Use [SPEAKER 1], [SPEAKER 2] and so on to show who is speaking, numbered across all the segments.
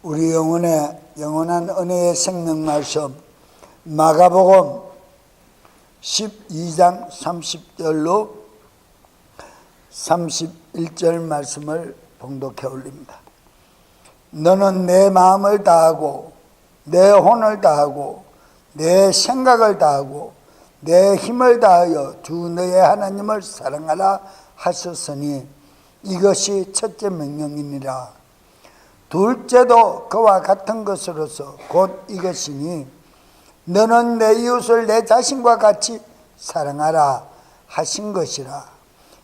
[SPEAKER 1] 우리 영혼의 영원한 은혜의 생명 말씀 마가복음 12장 30절로 31절 말씀을 봉독해 올립니다. 너는 내 마음을 다하고 내 혼을 다하고 내 생각을 다하고 내 힘을 다하여 주 너의 하나님을 사랑하라 하셨으니 이것이 첫째 명령이니라. 둘째도 그와 같은 것으로서 곧 이것이니 너는 내 이웃을 내 자신과 같이 사랑하라 하신 것이라.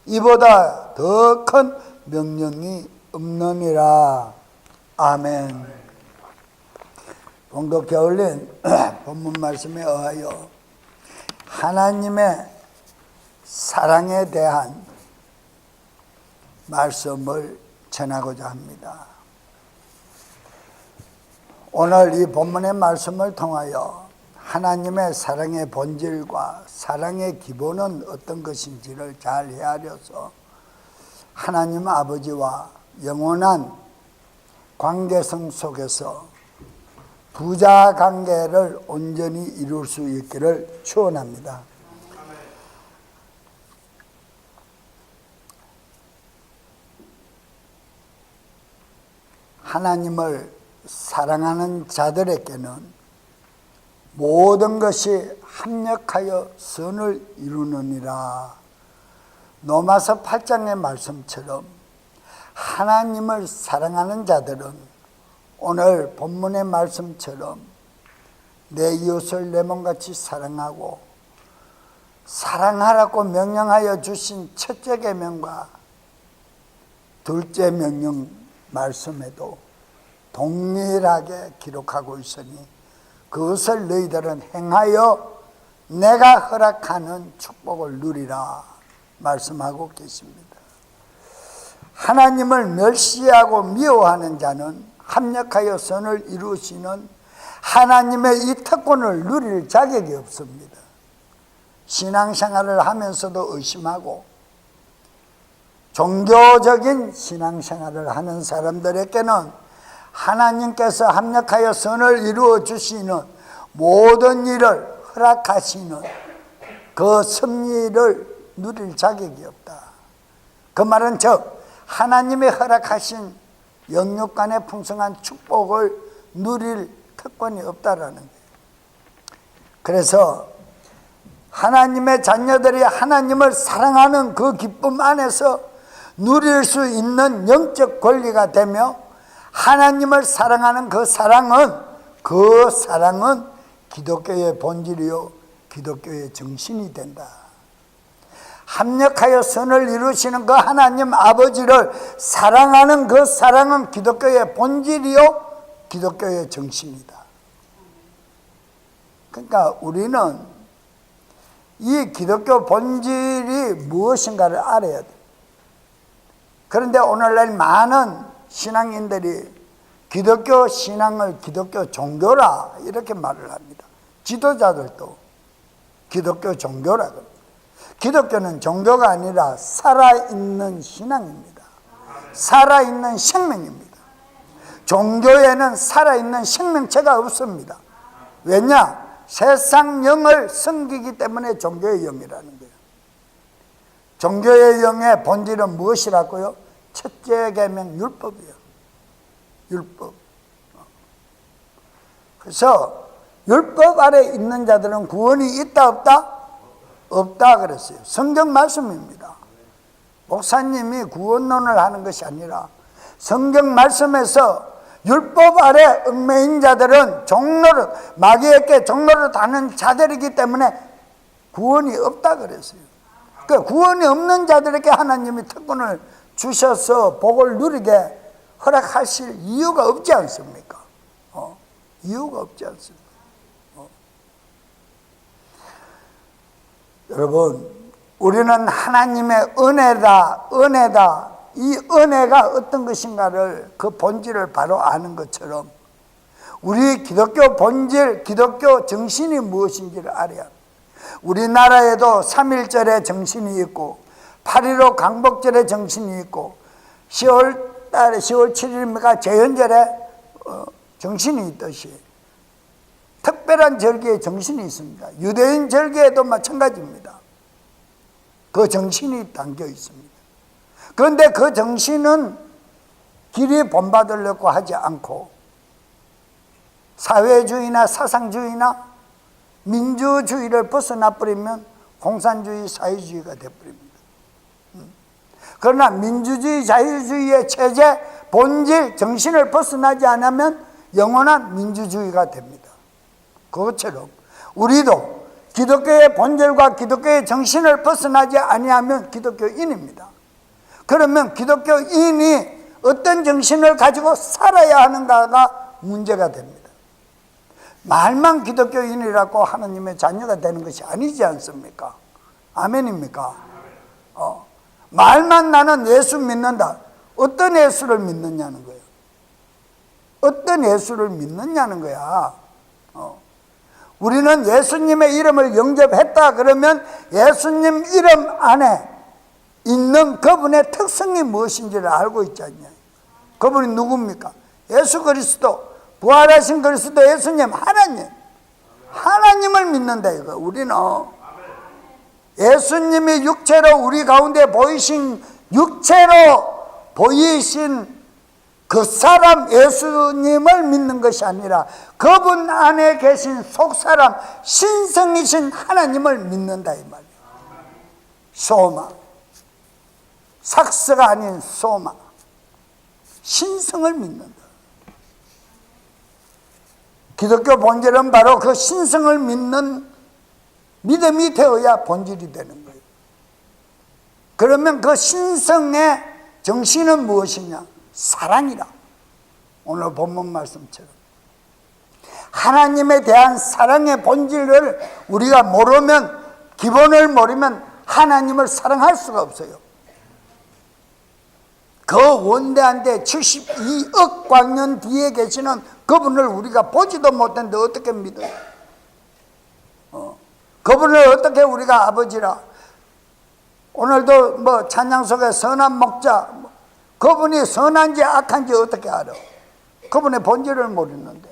[SPEAKER 1] 이보다 더 큰 명령이 없느니라. 아멘. 봉독해 올린 본문 말씀에 의하여 하나님의 사랑에 대한 말씀을 전하고자 합니다. 오늘 이 본문의 말씀을 통하여 하나님의 사랑의 본질과 사랑의 기본은 어떤 것인지를 잘 헤아려서 하나님 아버지와 영원한 관계성 속에서 부자 관계를 온전히 이룰 수 있기를 축원합니다. 하나님을 사랑하는 자들에게는 모든 것이 합력하여 선을 이루느니라. 로마서 8장의 말씀처럼 하나님을 사랑하는 자들은 오늘 본문의 말씀처럼 내 이웃을 내 몸같이 사랑하고 사랑하라고 명령하여 주신 첫째 계명과 둘째 명령 말씀에도 동일하게 기록하고 있으니 그것을 너희들은 행하여 내가 허락하는 축복을 누리라 말씀하고 계십니다. 하나님을 멸시하고 미워하는 자는 합력하여 선을 이루시는 하나님의 이 특권을 누릴 자격이 없습니다. 신앙생활을 하면서도 의심하고 종교적인 신앙생활을 하는 사람들에게는 하나님께서 합력하여 선을 이루어 주시는 모든 일을 허락하시는 그 섭리를 누릴 자격이 없다. 그 말은 즉 하나님의 허락하신 영육간의 풍성한 축복을 누릴 특권이 없다라는 거예요. 그래서 하나님의 자녀들이 하나님을 사랑하는 그 기쁨 안에서 누릴 수 있는 영적 권리가 되며 하나님을 사랑하는 그 사랑은 기독교의 본질이요 기독교의 정신이 된다. 합력하여 선을 이루시는 그 하나님 아버지를 사랑하는 그 사랑은 기독교의 본질이요 기독교의 정신이다. 그러니까 우리는 이 기독교 본질이 무엇인가를 알아야 돼. 그런데 오늘날 많은 신앙인들이 기독교 신앙을 기독교 종교라 이렇게 말을 합니다. 지도자들도 기독교 종교라 그럽니다. 기독교는 종교가 아니라 살아있는 신앙입니다. 살아있는 생명입니다. 종교에는 살아있는 생명체가 없습니다. 왜냐? 세상 영을 섬기기 때문에 종교의 영이라는 거예요. 종교의 영의 본질은 무엇이라고요? 첫째 계명 율법이에요. 율법. 그래서 율법 아래 있는 자들은 구원이 있다 없다? 없다 그랬어요. 성경 말씀입니다. 목사님이 구원론을 하는 것이 아니라 성경 말씀에서 율법 아래 얽매인 자들은 종로를 마귀에게 종로를 다는 자들이기 때문에 구원이 없다 그랬어요. 그 구원이 없는 자들에게 하나님이 특권을 주셔서 복을 누리게 허락하실 이유가 없지 않습니까? 이유가 없지 않습니까? 여러분, 우리는 하나님의 은혜다. 이 은혜가 어떤 것인가를 그 본질을 바로 아는 것처럼 우리 기독교 본질, 기독교 정신이 무엇인지를 알아야 합니다. 우리나라에도 3.1절의 정신이 있고 8.15 강복절의 정신이 있고 10월 7일입니까? 제헌절에 정신이 있듯이 특별한 절기에 정신이 있습니다. 유대인 절기에도 마찬가지입니다. 그 정신이 담겨 있습니다. 그런데 그 정신은 길이 본받으려고 하지 않고 사회주의나 사상주의나 민주주의를 벗어나 버리면 공산주의, 사회주의가 되어버립니다. 그러나 민주주의, 자유주의의 체제, 본질, 정신을 벗어나지 않으면 영원한 민주주의가 됩니다. 그것처럼 우리도 기독교의 본질과 기독교의 정신을 벗어나지 아니하면 기독교인입니다. 그러면 기독교인이 어떤 정신을 가지고 살아야 하는가가 문제가 됩니다. 말만 기독교인이라고 하나님의 자녀가 되는 것이 아니지 않습니까? 아멘입니까? 말만 나는 예수 믿는다. 어떤 예수를 믿느냐는 거예요. 어떤 예수를 믿느냐는 거야. 우리는 예수님의 이름을 영접했다 그러면 예수님 이름 안에 있는 그분의 특성이 무엇인지를 알고 있지 않냐. 그분이 누굽니까? 예수 그리스도, 부활하신 그리스도 예수님, 하나님을 믿는다 이거. 우리는 예수님이 육체로 우리 가운데 보이신, 육체로 보이신 그 사람 예수님을 믿는 것이 아니라 그분 안에 계신 속사람 신성이신 하나님을 믿는다 이 말이에요. 소마, 삭스가 아닌 소마, 신성을 믿는다. 기독교 본질은 바로 그 신성을 믿는 믿음이 되어야 본질이 되는 거예요. 그러면 그 신성의 정신은 무엇이냐? 사랑이라. 오늘 본문 말씀처럼 하나님에 대한 사랑의 본질을 우리가 모르면, 기본을 모르면 하나님을 사랑할 수가 없어요. 그 원대한데 72억 광년 뒤에 계시는 그분을 우리가 보지도 못했는데 어떻게 믿어요? 그분을 어떻게 우리가 아버지라. 오늘도 뭐 찬양 속에 선한 목자, 그분이 선한지 악한지 어떻게 알아? 그분의 본질을 모르는데,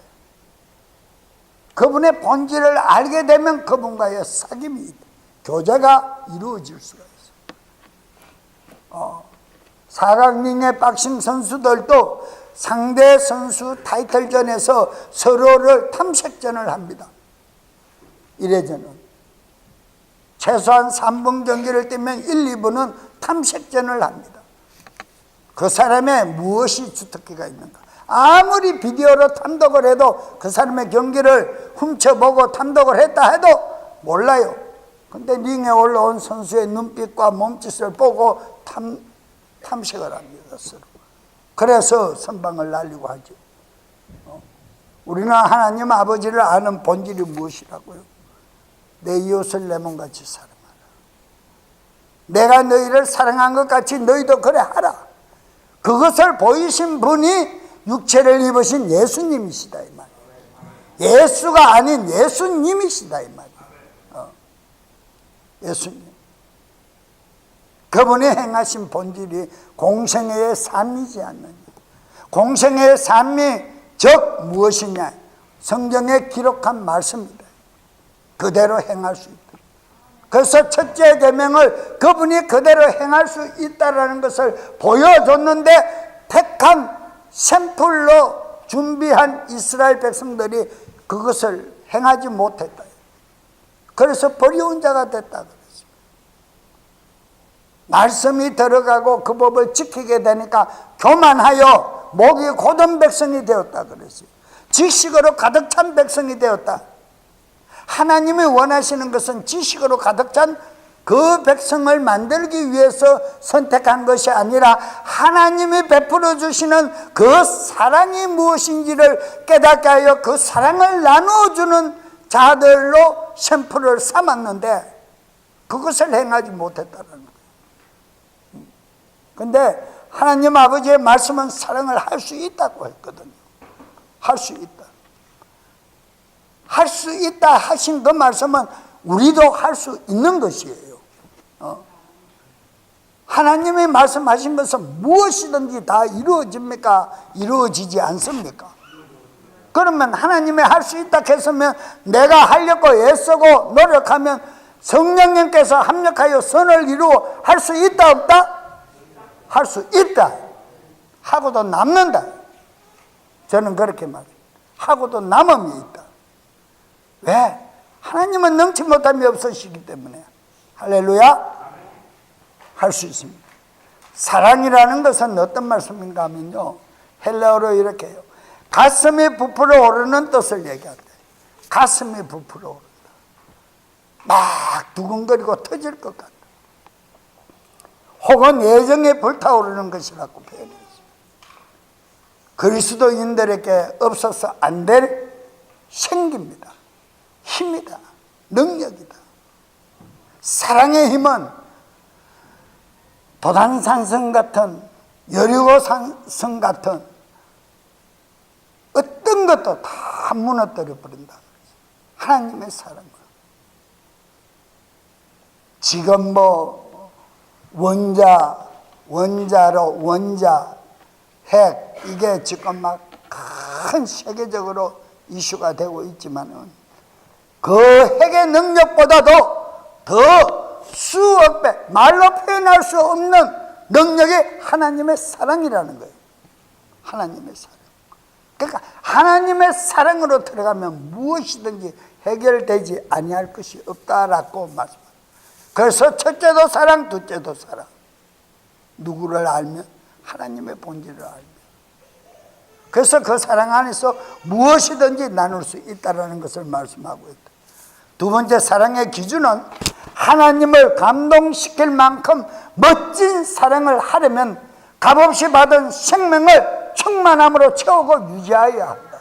[SPEAKER 1] 그분의 본질을 알게 되면 그분과의 사귐이, 교제가 이루어질 수가 있어요. 사각링의 박싱 선수들도 상대 선수 타이틀전에서 서로를 탐색전을 합니다. 1회전은 최소한 3분 경기를 뛰면 1, 2분은 탐색전을 합니다. 그 사람의 무엇이 주특기가 있는가? 아무리 비디오로 탐독을 해도 그 사람의 경기를 훔쳐보고 탐독을 했다 해도 몰라요. 근데 링에 올라온 선수의 눈빛과 몸짓을 보고 탐색을 합니다. 서로. 그래서 선방을 날리고 하죠. 우리는 하나님 아버지를 아는 본질이 무엇이라고요? 내 이웃을 내 몸같이 사랑하라. 내가 너희를 사랑한 것 같이 너희도 그래 하라. 그것을 보이신 분이 육체를 입으신 예수님이시다 이 말이에요. 예수가 아닌 예수님이시다 이 말이에요. 예수님. 그분이 행하신 본질이 공생애의 삶이지 않느냐. 공생애의 삶이 즉 무엇이냐? 성경에 기록한 말씀이다. 그대로 행할 수 있다. 그래서 첫째 계명을 그분이 그대로 행할 수 있다라는 것을 보여줬는데 택한 샘플로 준비한 이스라엘 백성들이 그것을 행하지 못했다. 그래서 버려온 자가 됐다 그랬습니다. 말씀이 들어가고 그 법을 지키게 되니까 교만하여 목이 곧은 백성이 되었다 그랬어요. 지식으로 가득 찬 백성이 되었다. 하나님이 원하시는 것은 지식으로 가득 찬 그 백성을 만들기 위해서 선택한 것이 아니라 하나님이 베풀어 주시는 그 사랑이 무엇인지를 깨닫게 하여 그 사랑을 나누어주는 자들로 샘플을 삼았는데 그것을 행하지 못했다는 거예요. 근데 하나님 아버지의 말씀은 사랑을 할 수 있다고 했거든요. 할 수 있다. 할 수 있다 하신 그 말씀은 우리도 할 수 있는 것이에요. 하나님이 말씀하신 것은 무엇이든지 다 이루어집니까? 이루어지지 않습니까? 그러면 하나님이 할 수 있다 했으면 내가 하려고 애쓰고 노력하면 성령님께서 합력하여 선을 이루어 할 수 있다 없다? 할 수 있다. 하고도 남는다. 저는 그렇게 말해요. 하고도 남음이 있다. 왜? 하나님은 능치 못함이 없으시기 때문에. 할렐루야. 할 수 있습니다. 사랑이라는 것은 어떤 말씀인가 하면요, 헬라어로 이렇게 해요. 가슴이 부풀어 오르는 뜻을 얘기한대. 가슴이 부풀어 오른다. 막 두근거리고 터질 것 같다. 혹은 애정에 불타오르는 것이라고 표현했어요. 그리스도인들에게 없어서 안 될 생기입니다. 힘이다. 능력이다. 사랑의 힘은 도단산성 같은, 여리고산 같은 어떤 것도 다 무너뜨려 버린다. 하나님의 사랑은. 지금 원자, 핵, 이게 지금 막 큰 세계적으로 이슈가 되고 있지만은 그 핵의 능력보다도 더 수억 배, 말로 표현할 수 없는 능력이 하나님의 사랑이라는 거예요. 하나님의 사랑. 그러니까 하나님의 사랑으로 들어가면 무엇이든지 해결되지 아니할 것이 없다라고 말씀합니다. 그래서 첫째도 사랑, 둘째도 사랑. 누구를 알면? 하나님의 본질을 알면. 그래서 그 사랑 안에서 무엇이든지 나눌 수 있다는 것을 말씀하고 있다. 두 번째, 사랑의 기준은 하나님을 감동시킬 만큼 멋진 사랑을 하려면 값없이 받은 생명을 충만함으로 채우고 유지해야 한다.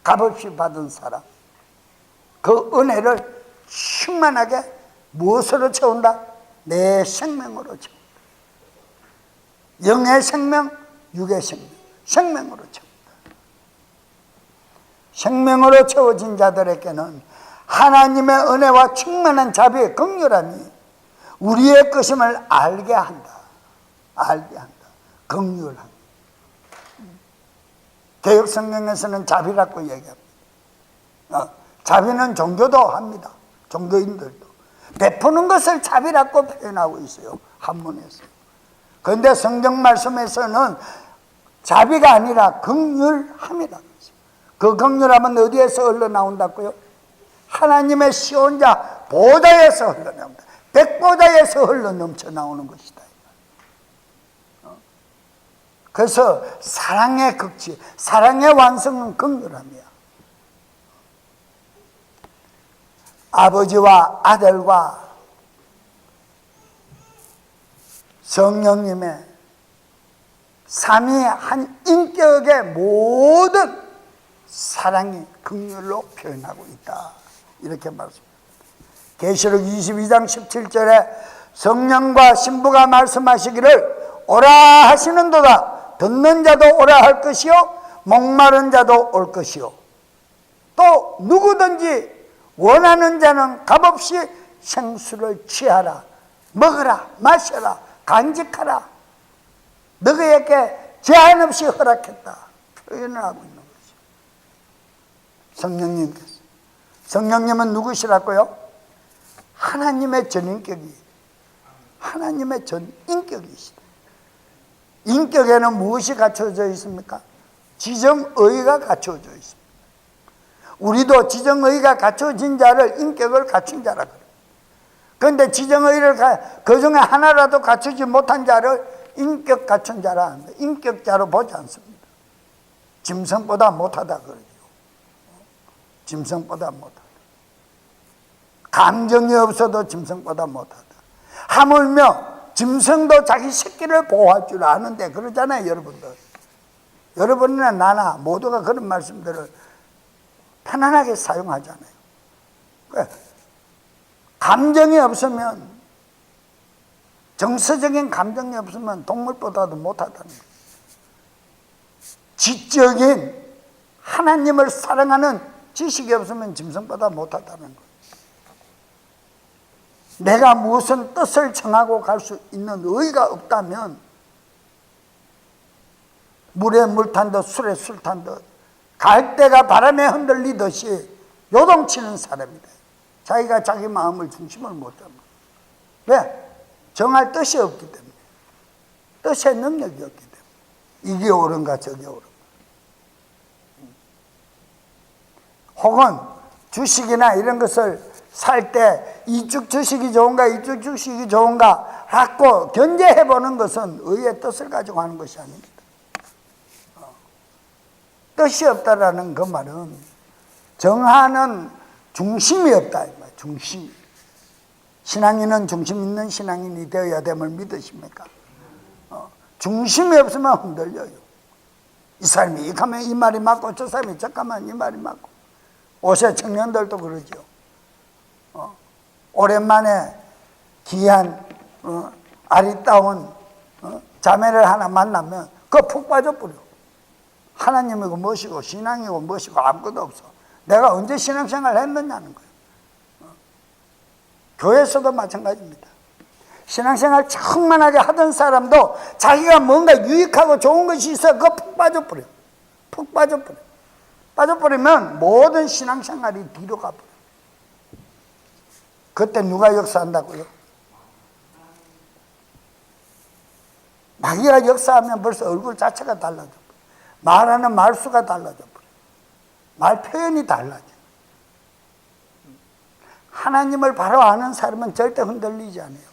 [SPEAKER 1] 값없이 받은 사랑, 그 은혜를 충만하게 무엇으로 채운다? 내 생명으로 채운다. 영의 생명, 육의 생명, 생명으로 채운다. 생명으로 채워진 자들에게는 하나님의 은혜와 충만한 자비의 긍휼함이 우리의 것임을 알게 한다. 알게 한다. 긍휼함. 개역 성경에서는 자비라고 얘기합니다. 자비는 종교도 합니다. 종교인들도 베푸는 것을 자비라고 표현하고 있어요. 한문에서. 그런데 성경 말씀에서는 자비가 아니라 긍휼함이라고 있어요. 그 긍휼함은 어디에서 흘러나온다고요? 하나님의 시온자 보좌에서 흘러나옵니다. 백보좌에서 흘러넘쳐 나오는 것이다. 그래서 사랑의 극치, 사랑의 완성은 긍휼함이야. 아버지와 아들과 성령님의 삼위 한 인격의 모든 사랑이 긍휼로 표현하고 있다. 이렇게 말씀합니다. 계시록 22장 17절에 성령과 신부가 말씀하시기를 오라 하시는도다. 듣는 자도 오라 할 것이요 목마른 자도 올 것이요 또 누구든지 원하는 자는 값없이 생수를 취하라. 먹으라, 마셔라, 간직하라. 너희에게 제한 없이 허락했다. 표현을 하고 있는 거죠. 성령님께서. 성령님은 누구시라고요? 하나님의 전인격이, 하나님의 전인격이시다. 인격에는 무엇이 갖춰져 있습니까? 지정의가 갖춰져 있습니다. 우리도 지정의가 갖춰진 자를 인격을 갖춘 자라 그래요. 그런데 지정의를 그 중에 하나라도 갖추지 못한 자를 인격 갖춘 자라 합니다. 인격자로 보지 않습니다. 짐승보다 못하다 그러죠. 짐승보다 못하다. 감정이 없어도 짐승보다 못하다. 하물며 짐승도 자기 새끼를 보호할 줄 아는데 그러잖아요, 여러분들. 여러분이나 나나 모두가 그런 말씀들을 편안하게 사용하잖아요. 감정이 없으면, 정서적인 감정이 없으면 동물보다도 못하다는 거예요. 지적인 하나님을 사랑하는 지식이 없으면 짐승보다 못하다는 거예요. 내가 무슨 뜻을 정하고 갈 수 있는 의의가 없다면 물에 물 탄 듯 술에 술 탄 듯 갈대가 바람에 흔들리듯이 요동치는 사람이다. 자기가 자기 마음을 중심을 못 잡아. 왜? 정할 뜻이 없기 때문에. 뜻의 능력이 없기 때문에. 이게 옳은가 저게 옳은가. 혹은 주식이나 이런 것을 살 때 이쪽 주식이 좋은가 이쪽 주식이 좋은가 라고 견제해보는 것은 의의 뜻을 가지고 하는 것이 아닙니다. 뜻이 없다라는 그 말은 정하는 중심이 없다. 중심. 신앙인은 중심 있는 신앙인이 되어야 됨을 믿으십니까? 중심이 없으면 흔들려요. 이 사람이 이렇게 하면 이 말이 맞고 저 사람이 잠깐만 이 말이 맞고. 옷의 청년들도 그러죠. 오랜만에 귀한 아리따운 자매를 하나 만나면 그거 푹 빠져버려. 하나님이고 무엇이고 신앙이고 무엇이고 아무것도 없어. 내가 언제 신앙생활을 했느냐는 거예요. 교회에서도 마찬가지입니다. 신앙생활 충만하게 하던 사람도 자기가 뭔가 유익하고 좋은 것이 있어 그거 푹 빠져버려. 푹 빠져버려. 빠져버리면 모든 신앙생활이 뒤로 가버려. 그때 누가 역사한다고요? 마귀가 역사하면 벌써 얼굴 자체가 달라져. 말하는 말수가 달라져 버려. 말 표현이 달라져. 하나님을 바로 아는 사람은 절대 흔들리지 않아요.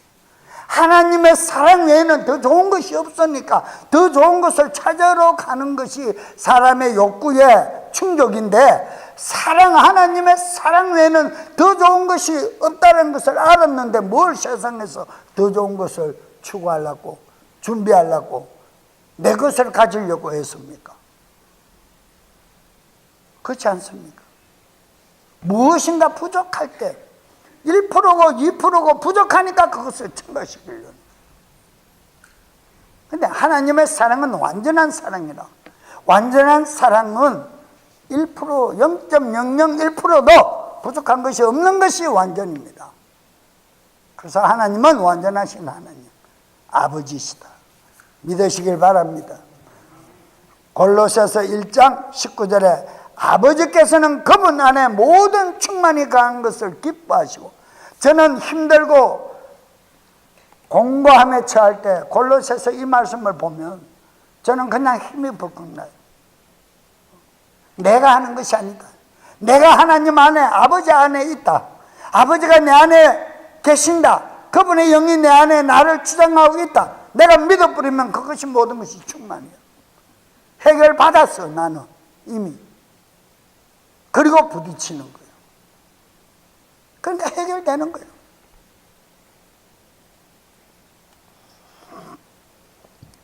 [SPEAKER 1] 하나님의 사랑 외에는 더 좋은 것이 없으니까 더 좋은 것을 찾으러 가는 것이 사람의 욕구의 충족인데, 하나님의 사랑 외에는 더 좋은 것이 없다는 것을 알았는데 뭘 세상에서 더 좋은 것을 추구하려고 준비하려고 내 것을 가지려고 했습니까? 그렇지 않습니까? 무엇인가 부족할 때 1%고 2%고 부족하니까 그것을 첨가시키려는. 근데 하나님의 사랑은 완전한 사랑이라. 완전한 사랑은 1%, 0.001%도 부족한 것이 없는 것이 완전입니다. 그래서 하나님은 완전하신 하나님, 아버지시다. 믿으시길 바랍니다. 골로새서 1장 19절에 아버지께서는 그분 안에 모든 충만이 가한 것을 기뻐하시고, 저는 힘들고 공고함에 처할 때 골로새서 이 말씀을 보면 저는 그냥 힘이 불끈 나요. 내가 하는 것이 아니다. 내가 하나님 안에, 아버지 안에 있다. 아버지가 내 안에 계신다. 그분의 영이 내 안에 나를 주장하고 있다. 내가 믿어버리면 그것이 모든 것이 충만이야. 해결받았어, 나는 이미. 그리고 부딪히는 거예요. 그러니까 해결되는 거예요.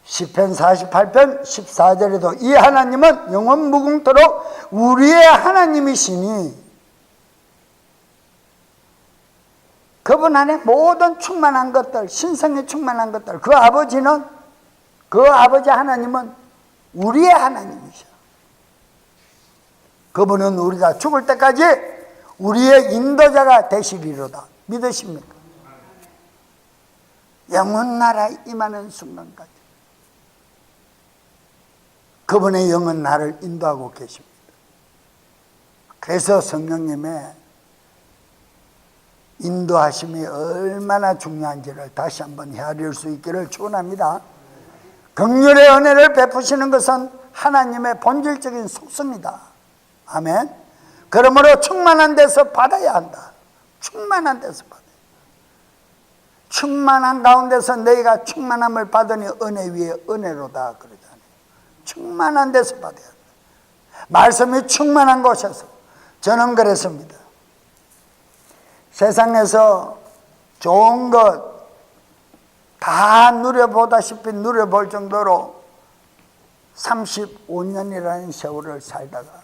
[SPEAKER 1] 시편 48편 14절에도 이 하나님은 영원 무궁토록 우리의 하나님이시니 그분 안에 모든 충만한 것들, 신성에 충만한 것들, 그 아버지는, 그 아버지 하나님은 우리의 하나님이셔. 그분은 우리가 죽을 때까지 우리의 인도자가 되시리로다. 믿으십니까? 영원 나라에 임하는 순간까지 그분의 영은 나를 인도하고 계십니다. 그래서 성령님의 인도하심이 얼마나 중요한지를 다시 한번 헤아릴 수 있기를 축원합니다. 긍휼의 은혜를 베푸시는 것은 하나님의 본질적인 속성이다. 아멘. 그러므로 충만한 데서 받아야 한다. 충만한 데서 받아야 한다. 충만한 가운데서 너희가 충만함을 받으니 은혜 위에 은혜로다 그러잖아요. 충만한 데서 받아야 한다. 말씀이 충만한 곳에서. 저는 그랬습니다. 세상에서 좋은 것 다 누려보다시피 누려볼 정도로 35년이라는 세월을 살다가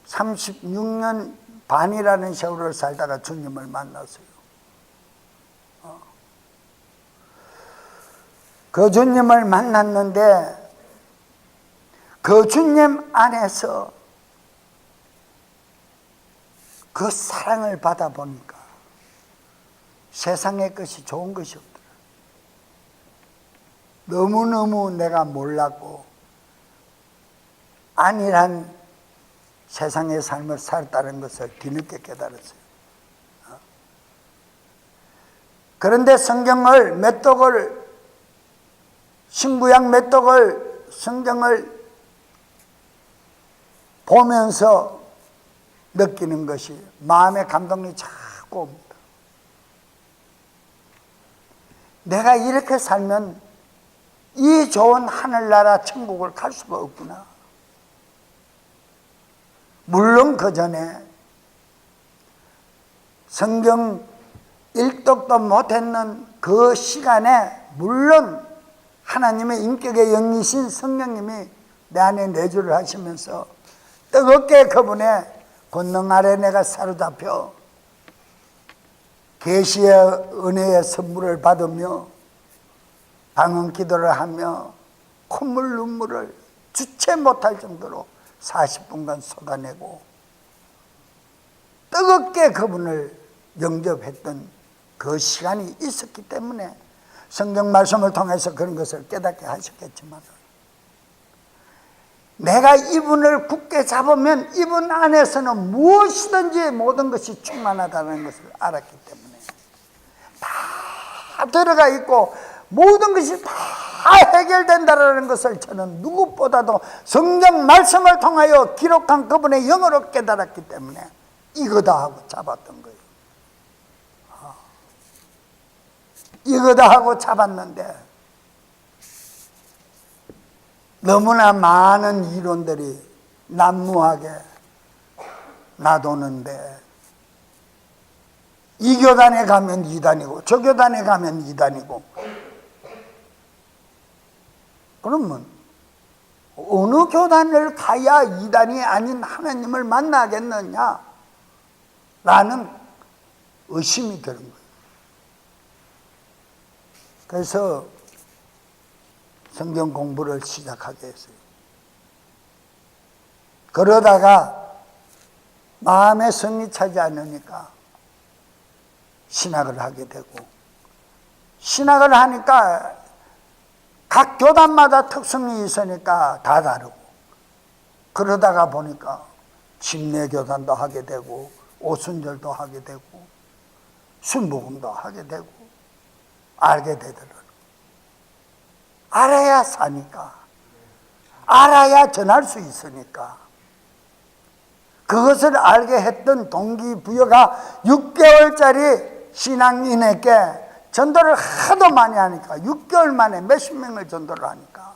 [SPEAKER 1] 36년 반이라는 세월을 살다가 주님을 만났어요. 그 주님을 만났는데 그 주님 안에서 그 사랑을 받아보니까 세상의 것이 좋은 것이 없더라. 너무너무 내가 몰랐고 안일한 세상의 삶을 살았다는 것을 뒤늦게 깨달았어요. 그런데 성경을 신구약 성경을 보면서 느끼는 것이 마음의 감동이 자꾸 옵니다. 내가 이렇게 살면 이 좋은 하늘나라 천국을 갈 수가 없구나. 물론 그 전에 성경 일독도 못했는 그 시간에 물론 하나님의 인격의 영이신 성령님이 내 안에 내주를 하시면서 뜨겁게 그분의 권능 아래 내가 사로잡혀 계시의 은혜의 선물을 받으며 방언 기도를 하며 콧물 눈물을 주체 못할 정도로 40분간 쏟아내고 뜨겁게 그분을 영접했던 그 시간이 있었기 때문에 성경 말씀을 통해서 그런 것을 깨닫게 하셨겠지만, 내가 이분을 굳게 잡으면 이분 안에서는 무엇이든지 모든 것이 충만하다는 것을 알았기 때문에 다 들어가 있고 모든 것이 다 해결된다는 것을 저는 누구보다도 성경 말씀을 통하여 기록한 그분의 영으로 깨달았기 때문에 이거다 하고 잡았던 거예요. 이거다 하고 잡았는데 너무나 많은 이론들이 난무하게 놔두는데, 이 교단에 가면 이단이고 저 교단에 가면 이단이고, 그러면 어느 교단을 가야 이단이 아닌 하나님을 만나겠느냐 라는 의심이 드는 거예요. 그래서 성경 공부를 시작하게 했어요. 그러다가 마음에 성이 차지 않으니까 신학을 하게 되고, 신학을 하니까 각 교단마다 특성이 있으니까 다 다르고, 그러다가 보니까 침례교단도 하게 되고 오순절도 하게 되고 순복음도 하게 되고 알게 되더라고요. 알아야 사니까, 알아야 전할 수 있으니까. 그것을 알게 했던 동기부여가 6개월짜리 신앙인에게 전도를 하도 많이 하니까 6개월 만에 몇십 명을 전도를 하니까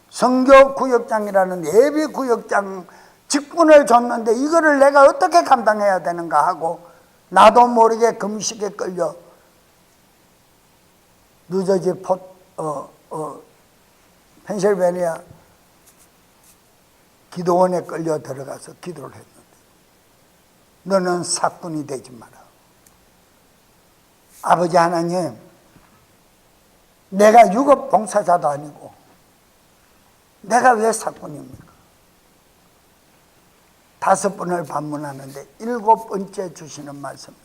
[SPEAKER 1] 선교구역장이라는 예비구역장 직분을 줬는데 이거를 내가 어떻게 감당해야 되는가 하고 나도 모르게 금식에 끌려 뉴저지 펜실베니아 기도원에 끌려 들어가서 기도를 했는데, 너는 사꾼이 되지 마라. 아버지 하나님, 내가 유급 봉사자도 아니고 내가 왜 사꾼입니까? 5번을 반문하는데 7번째 주시는 말씀이,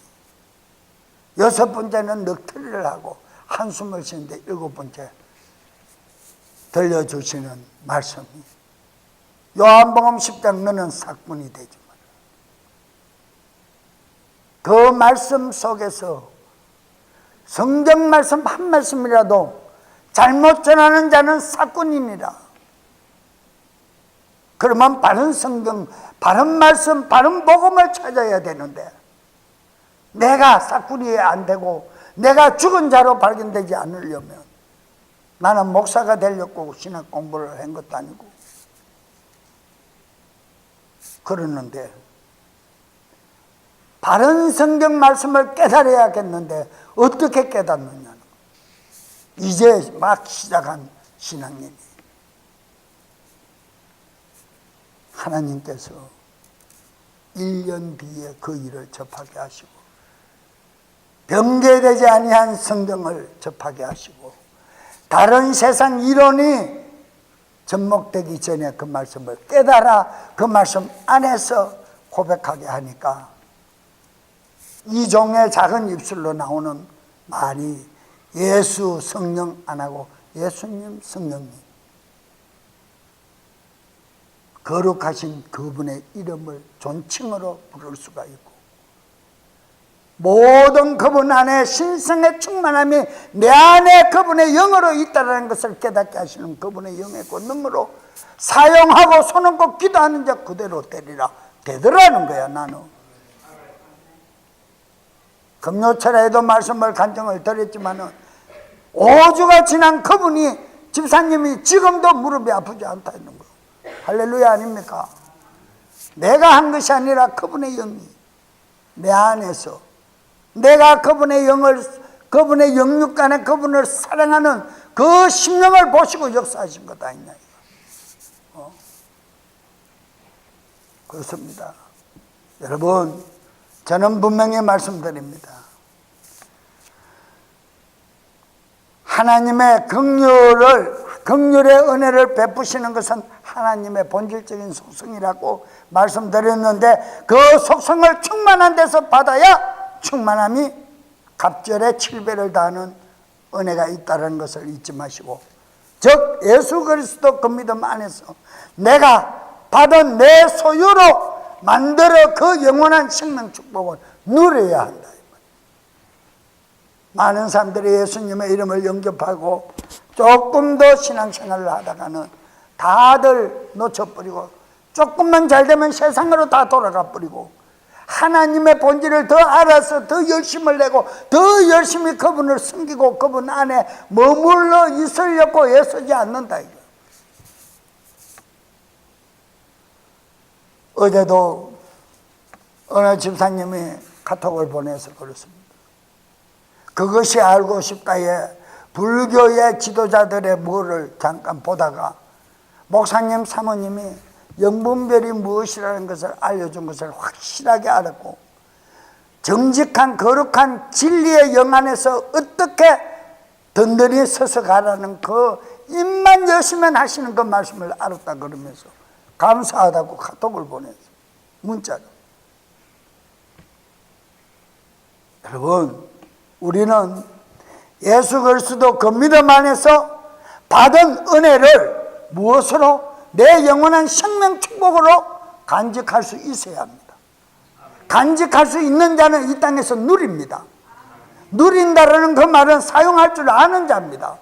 [SPEAKER 1] 6번째는 넋트리를 하고 한숨을 쉬는데 7번째 들려주시는 말씀이, 요한복음 10장 너는 사꾼이 되지 마라. 그 말씀 속에서 성경 말씀 한 말씀이라도 잘못 전하는 자는 사꾼이니라. 그러면 바른 성경, 바른 말씀, 바른 복음을 찾아야 되는데, 내가 사꾼이 안 되고 내가 죽은 자로 발견되지 않으려면, 나는 목사가 되려고 신학 공부를 한 것도 아니고 그러는데, 바른 성경 말씀을 깨달아야겠는데 어떻게 깨닫느냐는, 이제 막 시작한 신앙인이 하나님께서 1년 뒤에 그 일을 접하게 하시고, 변개되지 아니한 성경을 접하게 하시고, 다른 세상 이론이 접목되기 전에 그 말씀을 깨달아 그 말씀 안에서 고백하게 하니까 이 종의 작은 입술로 나오는 말이 예수 성령 안 하고 예수님 성령님. 거룩하신 그분의 이름을 존칭으로 부를 수가 있고, 모든 그분 안에 신성의 충만함이 내 안에 그분의 영으로 있다는 것을 깨닫게 하시는 그분의 영의 권능으로 사용하고 손 얹고 기도하는 자 그대로 되리라. 되더라는 거야. 나는 금요철에도 말씀을 간증을 드렸지만은 5주가 지난 그분이, 집사님이 지금도 무릎이 아프지 않다 있는 거예요. 할렐루야 아닙니까? 내가 한 것이 아니라 그분의 영이 내 안에서, 내가 그분의 영을, 그분의 영육 안에 그분을 사랑하는 그 심령을 보시고 역사하신 것 아니냐. 그렇습니다. 여러분, 저는 분명히 말씀드립니다. 하나님의 긍휼의 은혜를 베푸시는 것은 하나님의 본질적인 속성이라고 말씀드렸는데, 그 속성을 충만한 데서 받아야 충만함이 갑절에 7배를 다하는 은혜가 있다는 것을 잊지 마시고, 즉 예수 그리스도 그 믿음 안에서 내가 받은 내 소유로 만들어 그 영원한 생명 축복을 누려야 한다. 많은 사람들이 예수님의 이름을 영접하고 조금 더 신앙생활을 하다가는 다들 놓쳐버리고, 조금만 잘되면 세상으로 다 돌아가 버리고, 하나님의 본질을 더 알아서 더 열심을 내고 더 열심히 그분을 섬기고 그분 안에 머물러 있으려고 애쓰지 않는다. 어제도 어느 집사님이 카톡을 보내서 그렇습니다. 그것이 알고 싶다에 불교의 지도자들의 뭐를 잠깐 보다가 목사님 사모님이 영분별이 무엇이라는 것을 알려준 것을 확실하게 알았고, 정직한 거룩한 진리의 영 안에서 어떻게 든든히 서서 가라는 그 입만 여시면 하시는 그 말씀을 알았다 그러면서 감사하다고 카톡을 보냈어요. 문자로. 여러분, 우리는 예수 그리스도 그 믿음 안에서 받은 은혜를 무엇으로? 내 영원한 생명 축복으로 간직할 수 있어야 합니다. 간직할 수 있는 자는 이 땅에서 누립니다. 누린다라는 그 말은 사용할 줄 아는 자입니다.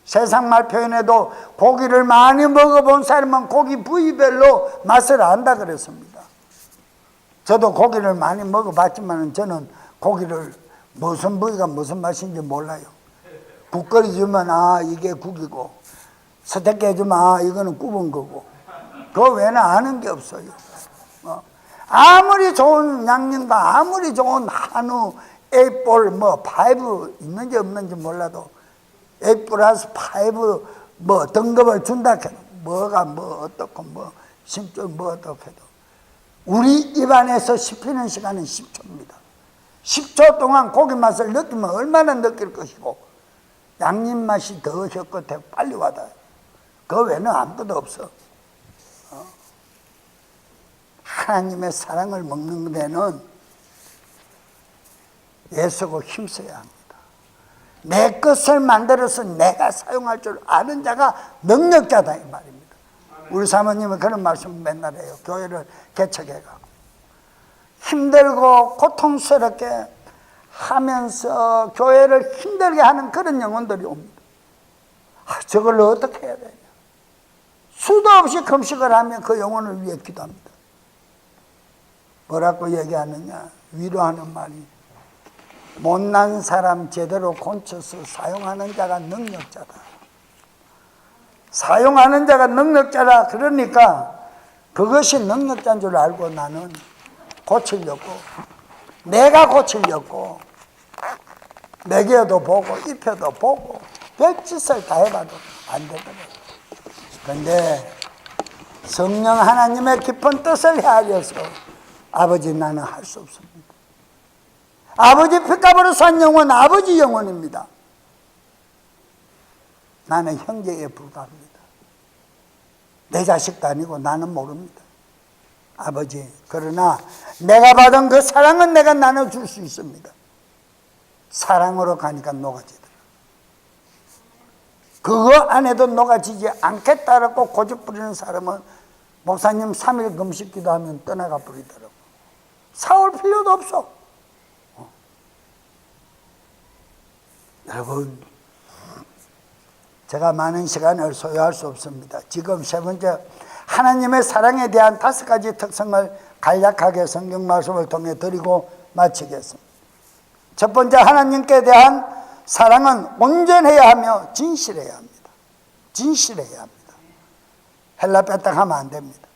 [SPEAKER 1] 세상 말 표현해도 고기를 많이 먹어본 사람은 고기 부위별로 맛을 안다 그랬습니다. 저도 고기를 많이 먹어봤지만 저는 고기를 무슨 부위가 무슨 맛인지 몰라요. 국 끓여주면 아 이게 국이고, 스테이크 해주면 아 이거는 굽은 거고, 그 외에는 아는 게 없어요. 아무리 좋은 양념과 아무리 좋은 한우 A4 뭐 5 있는지 없는지 몰라도 A 플러스 5 뭐 등급을 준다 해도 뭐가 뭐 어떻고 뭐 심줄 뭐 어떻고 해도 우리 입안에서 씹히는 시간은 10초입니다. 10초 동안 고기 맛을 느끼면 얼마나 느낄 것이고, 양념 맛이 더 혀끝에 빨리 와닿아요. 그 외에는 아무것도 없어. 하나님의 사랑을 먹는 데는 애쓰고 힘써야 합니다. 내 것을 만들어서 내가 사용할 줄 아는 자가 능력자다 이 말입니다. 우리 사모님은 그런 말씀 맨날 해요. 교회를 개척해가 힘들고 고통스럽게 하면서 교회를 힘들게 하는 그런 영혼들이 옵니다. 저걸 어떻게 해야 되냐. 수도 없이 금식을 하면 그 영혼을 위해 기도합니다. 뭐라고 얘기하느냐. 위로하는 말이, 못난 사람 제대로 고쳐서 사용하는 자가 능력자다. 사용하는 자가 능력자라. 그러니까 그것이 능력자인 줄 알고 나는 고치려고, 내가 고치려고 먹여도 보고 입혀도 보고 별짓을 다 해봐도 안 되더라고요. 그런데 성령 하나님의 깊은 뜻을 헤아려서 아버지 나는 할 수 없습니다. 아버지 피값으로 산 영혼 아버지 영혼입니다. 나는 형제에 불과합니다. 내 자식도 아니고 나는 모릅니다. 아버지, 그러나 내가 받은 그 사랑은 내가 나눠줄 수 있습니다. 사랑으로 가니까 녹아지더라. 그거 안에도 녹아지지 않겠다라고 고집 부리는 사람은 목사님 3일 금식 기도하면 떠나가 버리더라고. 사올 필요도 없어. 여러분, 제가 많은 시간을 소요할 수 없습니다. 지금 세 번째, 하나님의 사랑에 대한 5가지 특성을 간략하게 성경 말씀을 통해 드리고 마치겠습니다. 첫 번째, 하나님께 대한 사랑은 온전해야 하며 진실해야 합니다. 진실해야 합니다. 헬라 빼딱하면 안 됩니다.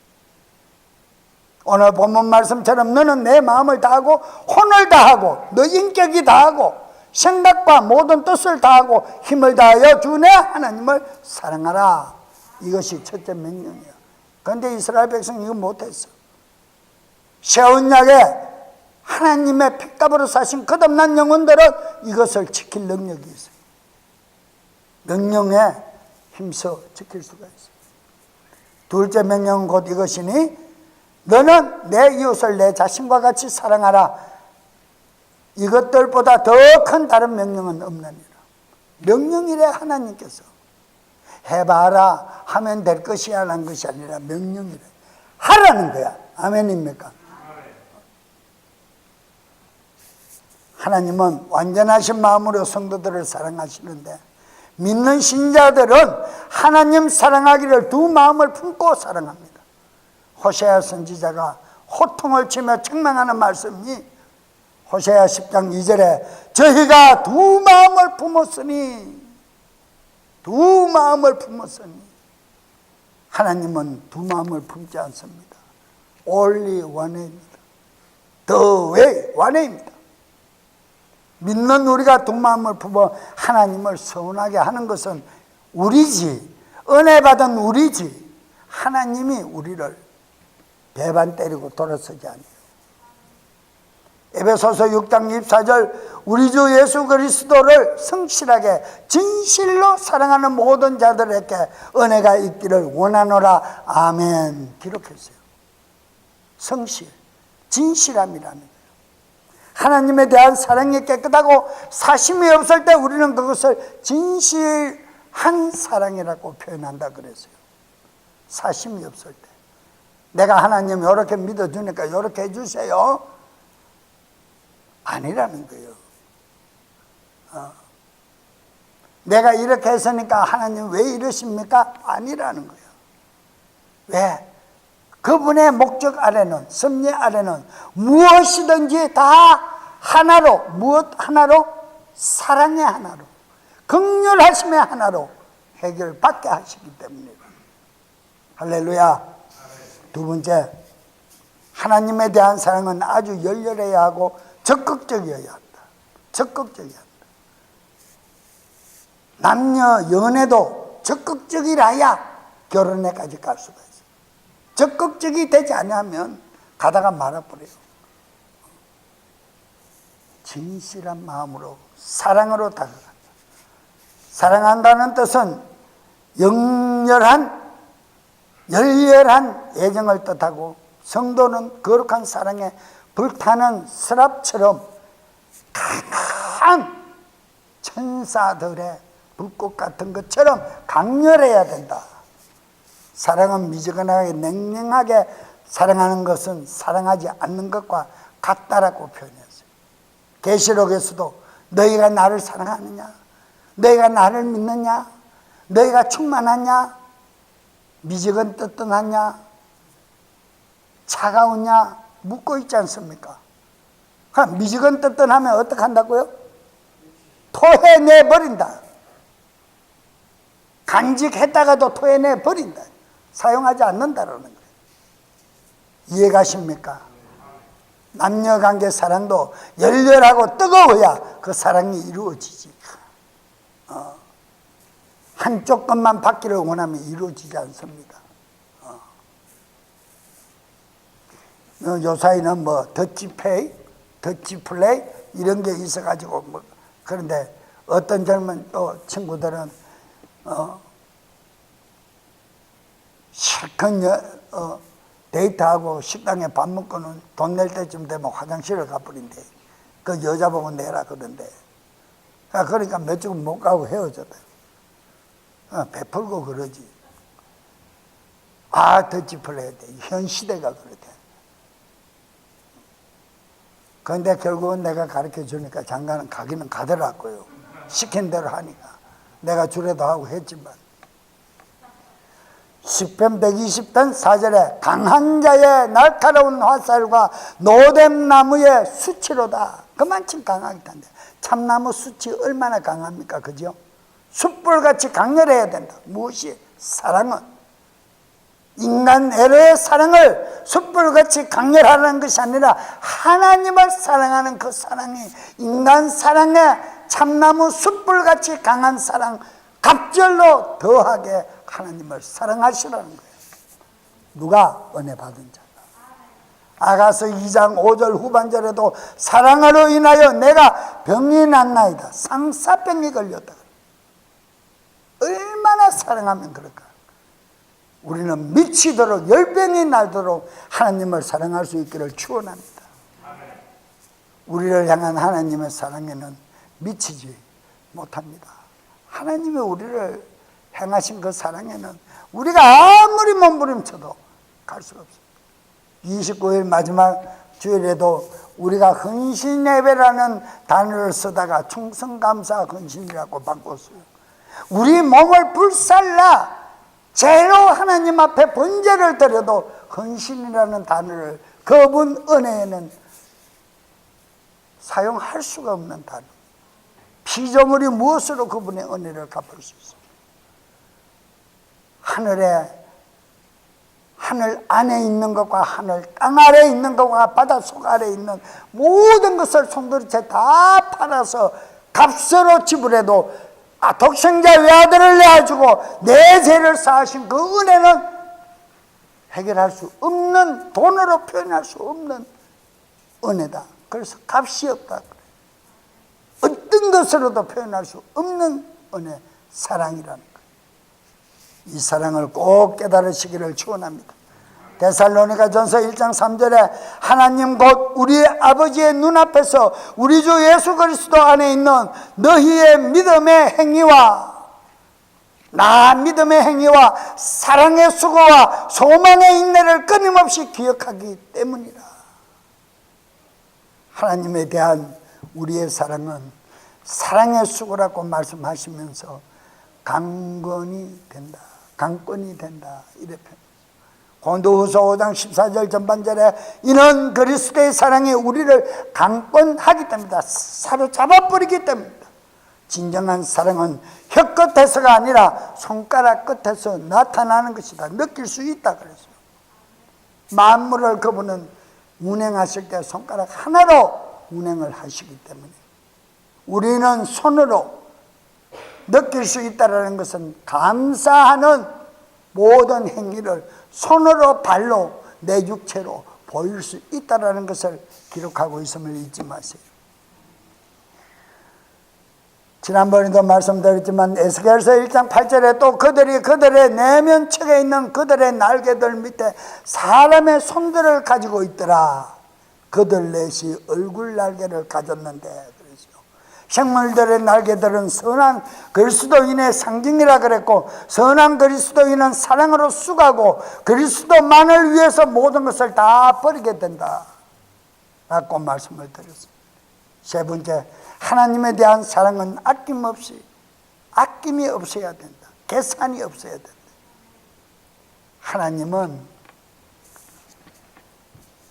[SPEAKER 1] 오늘 본문 말씀처럼 너는 내 마음을 다하고 혼을 다하고 너 인격이 다하고 생각과 모든 뜻을 다하고 힘을 다하여 주 내 하나님을 사랑하라. 이것이 첫째 명령이야. 그런데 이스라엘 백성이 이거 못했어. 새 언약에 하나님의 핏값으로 사신 거듭난 영혼들은 이것을 지킬 능력이 있어요. 명령에 힘써 지킬 수가 있어요. 둘째 명령은 곧 이것이니 너는 내 이웃을 내 자신과 같이 사랑하라. 이것들보다 더 큰 다른 명령은 없느니라. 명령이래. 하나님께서 해봐라 하면 될 것이야 라는 것이 아니라 명령이래. 하라는 거야. 아멘입니까? 하나님은 완전하신 마음으로 성도들을 사랑하시는데 믿는 신자들은 하나님 사랑하기를 두 마음을 품고 사랑합니다. 호세아 선지자가 호통을 치며 책망하는 말씀이 호세아 10장 2절에 저희가 두 마음을 품었으니 하나님은 두 마음을 품지 않습니다. Only one입니다. The way, one입니다. 믿는 우리가 두 마음을 품어 하나님을 서운하게 하는 것은 우리지, 은혜 받은 우리지, 하나님이 우리를 배반 때리고 돌아서지 않아요. 에베소서 6장 24절 우리 주 예수 그리스도를 성실하게 진실로 사랑하는 모든 자들에게 은혜가 있기를 원하노라. 아멘. 기록했어요. 성실, 진실함이라는 거예요. 하나님에 대한 사랑이 깨끗하고 사심이 없을 때 우리는 그것을 진실한 사랑이라고 표현한다 그랬어요. 사심이 없을 때 내가 하나님 이렇게 믿어주니까 이렇게 해주세요 아니라는 거예요. 내가 이렇게 했으니까 하나님 왜 이러십니까? 아니라는 거예요. 왜? 그분의 목적 아래는, 섭리 아래는 무엇이든지 다 하나로, 무엇 하나로? 사랑의 하나로, 긍휼하심의 하나로 해결받게 하시기 때문이에요. 할렐루야. 두 번째, 하나님에 대한 사랑은 아주 열렬해야 하고 적극적이어야 한다. 적극적이어야 한다. 남녀 연애도 적극적이라야 결혼에까지 갈 수가 있어요. 적극적이 되지 않으면 가다가 말아버려요. 진실한 마음으로 사랑으로 다가간다. 사랑한다는 뜻은 열렬한 애정을 뜻하고 성도는 거룩한 사랑에 불타는 스랍처럼 강한 천사들의 불꽃 같은 것처럼 강렬해야 된다. 사랑은 미지근하게 냉랭하게 사랑하는 것은 사랑하지 않는 것과 같다라고 표현했어요. 계시록에서도 너희가 나를 사랑하느냐? 너희가 나를 믿느냐? 너희가 충만하냐? 미지근 뜨뜻하냐? 차가우냐? 묻고 있지 않습니까? 그럼 미지근 뜨뜻하면 어떻게 한다고요? 토해내버린다. 간직했다가도 토해내버린다. 사용하지 않는다라는 거예요. 이해가십니까? 남녀관계 사랑도 열렬하고 뜨거워야 그 사랑이 이루어지지. 한쪽 것만 받기를 원하면 이루어지지 않습니다. 요사이는 뭐 더치페이, 더치플레이 이런 게 있어가지고 뭐 그런데 어떤 젊은 또 친구들은 실컷 데이트하고 식당에 밥 먹고는 돈 낼 때쯤 되면 화장실을 가버린대. 그 여자 보고 내라 그런데. 그러니까 몇 주는 못 가고 헤어졌다. 베풀고 그러지. 더 짚어야 돼. 현 시대가 그래. 그런데 결국은 내가 가르쳐 주니까 장가는 가기는 가더라고요. 시킨 대로 하니까. 내가 주례도 하고 했지만. 시편 120편 4절에 강한 자의 날카로운 화살과 노뎀나무의 수치로다. 그만큼 강하겠다는데 참나무 수치 얼마나 강합니까? 그죠? 숯불같이 강렬해야 된다. 무엇이? 사랑은. 인간 에로의 사랑을 숯불같이 강렬하는 것이 아니라 하나님을 사랑하는 그 사랑이 인간 사랑에 참나무 숯불같이 강한 사랑, 갑절로 더하게 하나님을 사랑하시라는 거예요. 누가? 은혜 받은 자가. 아가서 2장 5절 후반절에도 사랑으로 인하여 내가 병이 났나이다. 상사병이 걸렸다. 얼마나 사랑하면 그럴까? 우리는 미치도록 열병이 나도록 하나님을 사랑할 수 있기를 축원합니다. 우리를 향한 하나님의 사랑에는 미치지 못합니다. 하나님이 우리를 행하신 그 사랑에는 우리가 아무리 몸부림쳐도 갈 수가 없습니다. 29일 마지막 주일에도 우리가 헌신 예배라는 단어를 쓰다가 충성감사 헌신이라고 바꿨어요. 우리 몸을 불살라 제로 하나님 앞에 번제를 드려도 헌신이라는 단어를 그분 은혜에는 사용할 수가 없는 단어. 피조물이 무엇으로 그분의 은혜를 갚을 수 있습니까? 하늘 안에 있는 것과 하늘 땅 아래 있는 것과 바닷속 아래 있는 모든 것을 송두리째 다 팔아서 값으로 지불해도 독생자 외아들을 내어주고 내 죄를 사하신 그 은혜는 해결할 수 없는, 돈으로 표현할 수 없는 은혜다. 그래서 값이 없다. 어떤 것으로도 표현할 수 없는 은혜, 사랑이라는 거예요. 이 사랑을 꼭 깨달으시기를 축원합니다. 데살로니가 전서 1장 3절에 하나님 곧 우리 아버지의 눈앞에서 우리 주 예수 그리스도 안에 있는 너희의 믿음의 행위와 믿음의 행위와 사랑의 수고와 소망의 인내를 끊임없이 기억하기 때문이라. 하나님에 대한 우리의 사랑은 사랑의 수고라고 말씀하시면서 강권이 된다. 이래 표현. 고린도후서 5장 14절 전반절에 이는 그리스도의 사랑이 우리를 강권하기 때문이다. 사로잡아버리기 때문이다. 진정한 사랑은 혀 끝에서가 아니라 손가락 끝에서 나타나는 것이다. 느낄 수 있다 그랬어요. 만물을 그분은 운행하실 때 손가락 하나로 운행을 하시기 때문에 우리는 손으로 느낄 수 있다는 것은 감사하는 모든 행위를 손으로 발로 내 육체로 보일 수 있다는 것을 기록하고 있음을 잊지 마세요. 지난번에도 말씀드렸지만 에스겔서 1장 8절에 또 그들의 내면측에 있는 그들의 날개들 밑에 사람의 손들을 가지고 있더라. 그들 넷이 얼굴 날개를 가졌는데 그러죠. 생물들의 날개들은 선한 그리스도인의 상징이라 그랬고 선한 그리스도인은 사랑으로 쑥하고 그리스도만을 위해서 모든 것을 다 버리게 된다 라고 말씀을 드렸습니다. 세 번째, 하나님에 대한 사랑은 아낌이 없어야 된다. 계산이 없어야 된다. 하나님은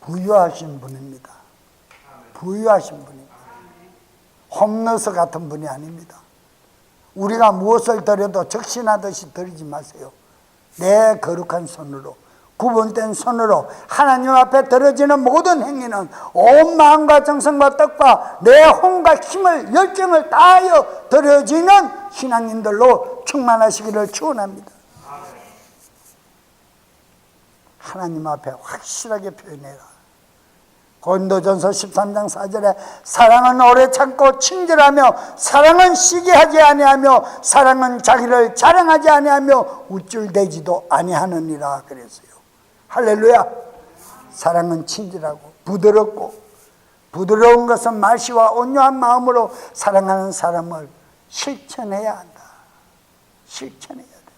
[SPEAKER 1] 부유하신 분입니다. 부유하신 분입니다. 홈너스 같은 분이 아닙니다. 우리가 무엇을 드려도 적신하듯이 드리지 마세요. 내 거룩한 손으로, 구분된 손으로 하나님 앞에 드려지는 모든 행위는 온 마음과 정성과 뜻과 내 혼과 힘을, 열정을 다하여 드려지는 신앙인들로 충만하시기를 축원합니다. 하나님 앞에 확실하게 표현해라. 고린도전서 13장 4절에 사랑은 오래 참고 친절하며 사랑은 시기하지 아니하며 사랑은 자기를 자랑하지 아니하며 우쭐대지도 아니하느니라 그랬어요. 할렐루야. 사랑은 친절하고 부드럽고, 부드러운 것은 말씨와 온유한 마음으로 사랑하는 사람을 실천해야 한다. 실천해야 된다.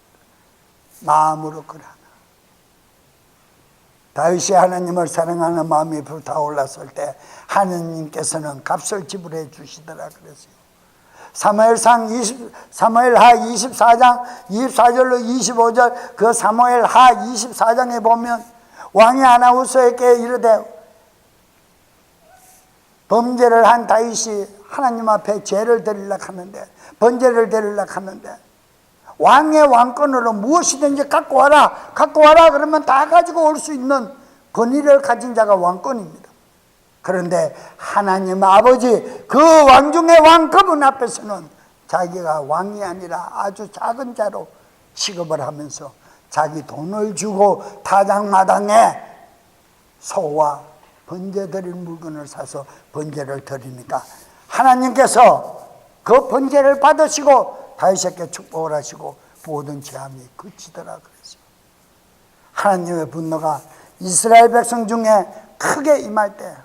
[SPEAKER 1] 마음으로 그러나 다윗이 하나님을 사랑하는 마음이 불타올랐을 때 하나님께서는 값을 지불해 주시더라 그랬어요. 사무엘하 24장 24절로 25절 그 사무엘하 24장에 보면 왕이 아나우서에게 이르되 범죄를 한 다윗이 하나님 앞에 죄를 드리려고 하는데 번제를 드리려고 하는데 왕의 왕권으로 무엇이든지 갖고 와라 그러면 다 가지고 올 수 있는 권위를 가진 자가 왕권입니다. 그런데 하나님 아버지 그 왕 중의 왕 그분 앞에서는 자기가 왕이 아니라 아주 작은 자로 취급을 하면서 자기 돈을 주고 타작마당에 소와 번제 드릴 물건을 사서 번제를 드리니까 하나님께서 그 번제를 받으시고 다윗에게 축복을 하시고 모든 죄함이 그치더라 그랬어요. 하나님의 분노가 이스라엘 백성 중에 크게 임할 때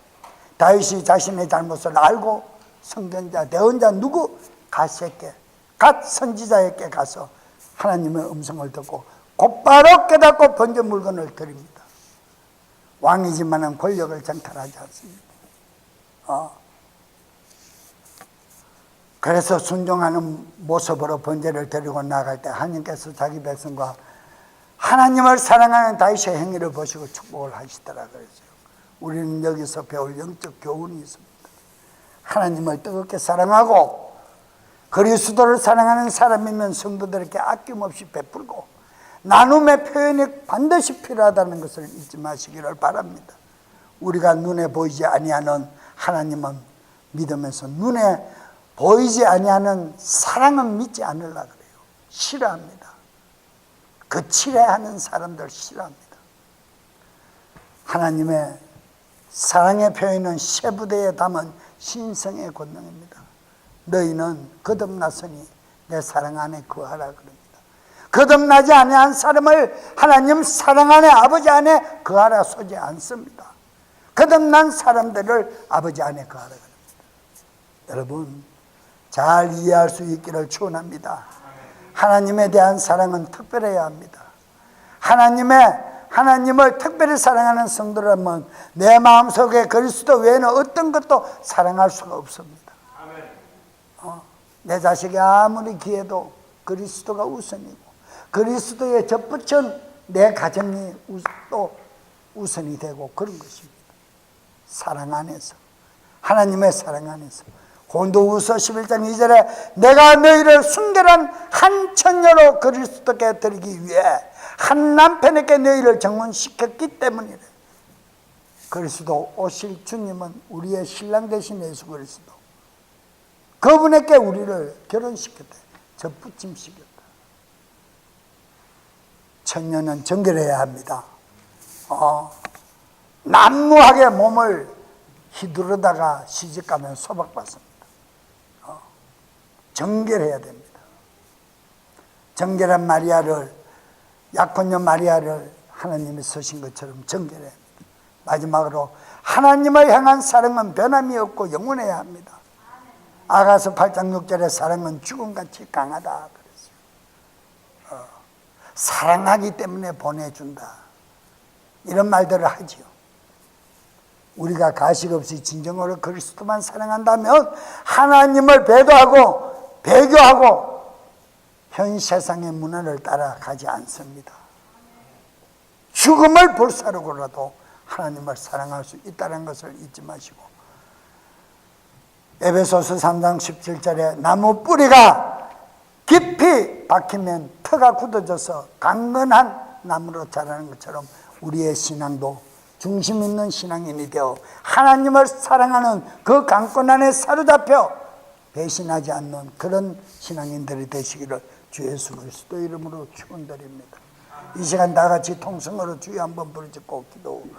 [SPEAKER 1] 다윗이 자신의 잘못을 알고 선견자, 대언자 누구? 갓에게, 갓 선지자에게 가서 하나님의 음성을 듣고 곧바로 깨닫고 번제 물건을 드립니다. 왕이지만은 권력을 장탈하지 않습니다. 그래서 순종하는 모습으로 번제를 드리고 나갈 때 하나님께서 자기 백성과 하나님을 사랑하는 다윗의 행위를 보시고 축복을 하시더라 그랬어요. 우리는 여기서 배울 영적 교훈이 있습니다. 하나님을 뜨겁게 사랑하고 그리스도를 사랑하는 사람이면 성도들에게 아낌없이 베풀고 나눔의 표현이 반드시 필요하다는 것을 잊지 마시기를 바랍니다. 우리가 눈에 보이지 아니하는 하나님은 믿으면서 눈에 보이지 아니하는 사랑은 믿지 않으려고 그래요. 싫어합니다. 그 칠해하는 사람들 싫어합니다. 하나님의 사랑의 표현은 셰부대에 담은 신성의 권능입니다. 너희는 거듭났으니 내 사랑 안에 거하라 그럽니다. 거듭나지 아니한 사람을 하나님 사랑 안에 아버지 안에 거하라 소지 않습니다. 거듭난 사람들을 아버지 안에 거하라 그럽니다. 여러분 잘 이해할 수 있기를 축원합니다. 하나님에 대한 사랑은 특별해야 합니다. 하나님을 특별히 사랑하는 성도라면 내 마음속에 그리스도 외에는 어떤 것도 사랑할 수가 없습니다. 내 자식이 아무리 귀해도 그리스도가 우선이고 그리스도에 접붙인 내 가정이 또 우선이 되고 그런 것입니다. 사랑 안에서, 하나님의 사랑 안에서. 고린도후서 11장 2절에 내가 너희를 순결한 한 처녀로 그리스도께 드리기 위해 한 남편에게 너희를 정혼시켰기 때문이래. 그리스도 오실 주님은 우리의 신랑 되신 예수 그리스도, 그분에게 우리를 결혼시켰다, 접붙임시켰다. 처녀는 정결해야 합니다. 난무하게 몸을 휘두르다가 시집가면 소박받습니다. 정결해야 됩니다. 정결한 마리아를, 약혼녀 마리아를 하나님이 쓰신 것처럼 정결해야 합니다. 마지막으로 하나님을 향한 사랑은 변함이 없고 영원해야 합니다. 아가서 8장 6절에 사랑은 죽음같이 강하다 그랬어요. 사랑하기 때문에 보내준다, 이런 말들을 하지요. 우리가 가식 없이 진정으로 그리스도만 사랑한다면 하나님을 배교하고 현 세상의 문화를 따라가지 않습니다. 죽음을 불사르고라도 하나님을 사랑할 수 있다는 것을 잊지 마시고, 에베소서 3장 17절에 나무 뿌리가 깊이 박히면 터가 굳어져서 강건한 나무로 자라는 것처럼 우리의 신앙도 중심 있는 신앙인이 되어 하나님을 사랑하는 그 강권 안에 사로잡혀 배신하지 않는 그런 신앙인들이 되시기를 주 예수 그리스도 이름으로 축원드립니다. 이 시간 다 같이 통성으로 주여 한번 부르짖고 기도드립니다.